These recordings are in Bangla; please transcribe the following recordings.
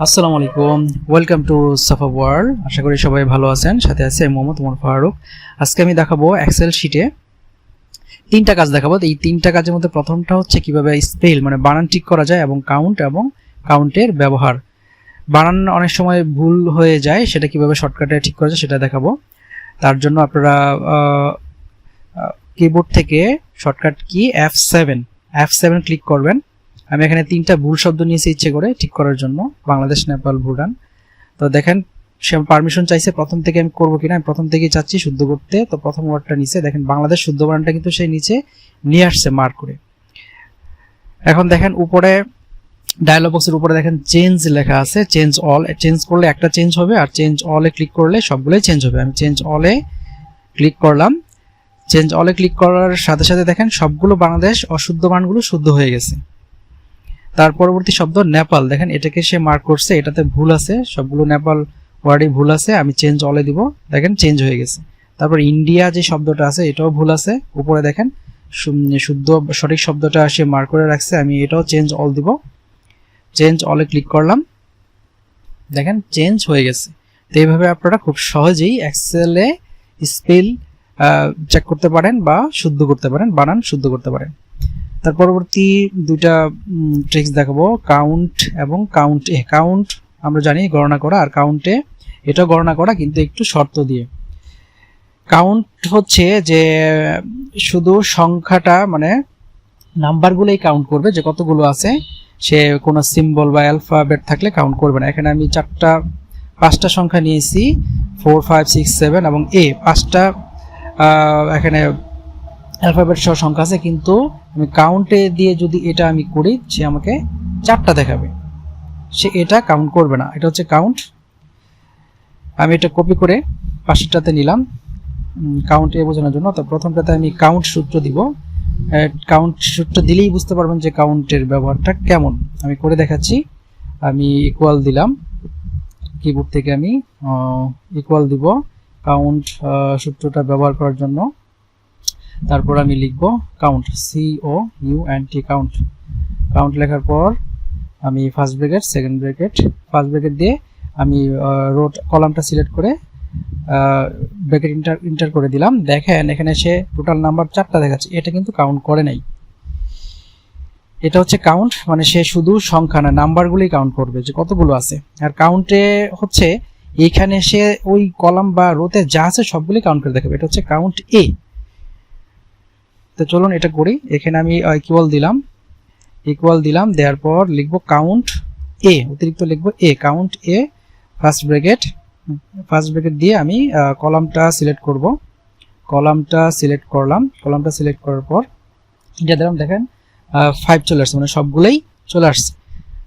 আসসালামু আলাইকুম, ওয়েলকাম টু সাফা ওয়ার্ল্ড। আশা করি সবাই ভালো আছেন। সাথে আছে মোহাম্মদ ওমর ফারুক। আজকে আমি দেখাবো এক্সেল শিটে তিনটা কাজ দেখাবো। এই তিনটা কাজের মধ্যে প্রথমটা হচ্ছে কিভাবে স্পেল মানে বানান ঠিক করা যায় এবং কাউন্টের ব্যবহার। বানান অনেক সময় ভুল হয়ে যায়, সেটা কিভাবে শর্টকাটে ঠিক করা যায় সেটা দেখাবো। তার জন্য আপনারা কিবোর্ড থেকে শর্টকাট কি F7 ক্লিক করবেন। আমি এখানে তিনটা ভুল শব্দ নিয়েছি ইচ্ছে করে ঠিক করার জন্য, বাংলাদেশ, নেপাল, ভুটান। তো দেখেন সে পারমিশন চাইছে প্রথম থেকে আমি করবো কিনা। আমি প্রথম থেকেই চাচ্ছি শুদ্ধ করতে। তো প্রথম ওয়ার্ডটা নিচে দেখেন বাংলাদেশ শুদ্ধ বানানটা কিন্তু সেই নিচে নিয়ে আসছে মার্ক করে। এখন দেখেন উপরে ডায়লগ বক্সের উপরে দেখেন চেঞ্জ লেখা আছে, চেঞ্জ অল। চেঞ্জ করলে একটা চেঞ্জ হবে, আর চেঞ্জ অলে ক্লিক করলে সবগুলোই চেঞ্জ হবে। আমি চেঞ্জ অলে ক্লিক করলাম। চেঞ্জ অলে ক্লিক করার সাথে সাথে দেখেন সবগুলো বাংলাদেশ অশুদ্ধ বানানগুলো শুদ্ধ হয়ে গেছে। তার পরবর্তী শব্দ নেপাল, দেখেন এটাকে সে মার্ক করছে, এটাতে ভুল আছে, সবগুলো নেপাল ওয়ার্ডে ভুল আছে। আমি চেঞ্জ অলে দিব, দেখেন চেঞ্জ হয়ে গেছে। তারপর ইন্ডিয়া যে শব্দটা আছে এটাও ভুল আছে, উপরে দেখেন শুদ্ধ সঠিক শব্দটা সে মার্ক করে রাখছে। আমি এটাও চেঞ্জ অল দিব। চেঞ্জ অলে ক্লিক করলাম, দেখেন চেঞ্জ হয়ে গেছে। তো এইভাবে আপনারা খুব সহজেই এক্সেলে স্পেল চেক করতে পারেন বা শুদ্ধ করতে পারেন, বানান শুদ্ধ করতে পারেন। তার পরবর্তী দুইটা ট্রিক্স দেখাবো, কাউন্ট এবং কাউন্ট আমরা জানি গণনা করা, আর কাউন্টে এটাও গণনা করা কিন্তু একটু শর্ত দিয়ে। কাউন্ট হচ্ছে যে শুধু সংখ্যাটা মানে নাম্বারগুলোই কাউন্ট করবে, যে কতগুলো আছে। সে কোনো সিম্বল বা অ্যালফাবেট থাকলে কাউন্ট করবে না। এখানে আমি পাঁচটা সংখ্যা নিয়েছি, 4, 5, 6, 7 এবং পাঁচটা এখানে অ্যালফাবেট সহ সংখ্যা আছে, কিন্তু আমি কাউন্টে দিয়ে যদি এটা আমি করি সে আমাকে 4টা দেখাবে, সে এটা কাউন্ট করবে না। এটা হচ্ছে কাউন্ট। আমি এটা কপি করে পাশেরটাতে নিলাম কাউন্ট বোঝানোর জন্য। তো প্রথমটাতে আমি কাউন্ট সূত্র দিব। কাউন্ট সূত্র দিলেই বুঝতে পারবেন যে কাউন্টের ব্যবহারটা কেমন। আমি করে দেখাচ্ছি। আমি ইকুয়াল দিলাম, কিবোর্ড থেকে আমি ইকুয়াল দিব কাউন্ট সূত্রটা ব্যবহার করার জন্য। তারপর আমি লিখব কাউন্ট, COUNT, কাউন্ট লেখার পর আমি first bracket, second bracket, first bracket দিয়ে আমি কলামটা সিলেক্ট করে ব্র্যাকেট ইন্টার করে দিলাম। দেখেন এখানে সে টোটাল নাম্বার 4টা দেখাচ্ছে, এটা কিন্তু কাউন্ট করে নাই। এটা হচ্ছে কাউন্ট, মানে সে শুধু সংখ্যা না নাম্বারগুলোই কাউন্ট করবে যে কতগুলো আছে। আর কাউন্টে হচ্ছে এইখানে সে ওই কলাম বা রোতে যা আছে সবগুলোই কাউন্ট করে দেখাবে। এটা হচ্ছে কাউন্ট এ। তো চলুন এটা করি। এখানে আমি ইকুয়াল দিলাম, দেওয়ার পর লিখবো কাউন্ট এ, অতিরিক্ত লিখবো কাউন্ট এ, ফার্স্ট ব্র্যাকেট দিয়ে আমি কলামটা সিলেক্ট করব। কলামটা সিলেক্ট করলাম, কলামটা সিলেক্ট করার পর এটা দিলাম, দেখেন 5 চলে আসছে, মানে সবগুলোই চলে আসছে।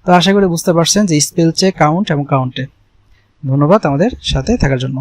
তো আশা করি বুঝতে পারছেন যে স্পেল চেক, কাউন্ট এবং কাউন্টে। ধন্যবাদ আমাদের সাথে থাকার জন্য।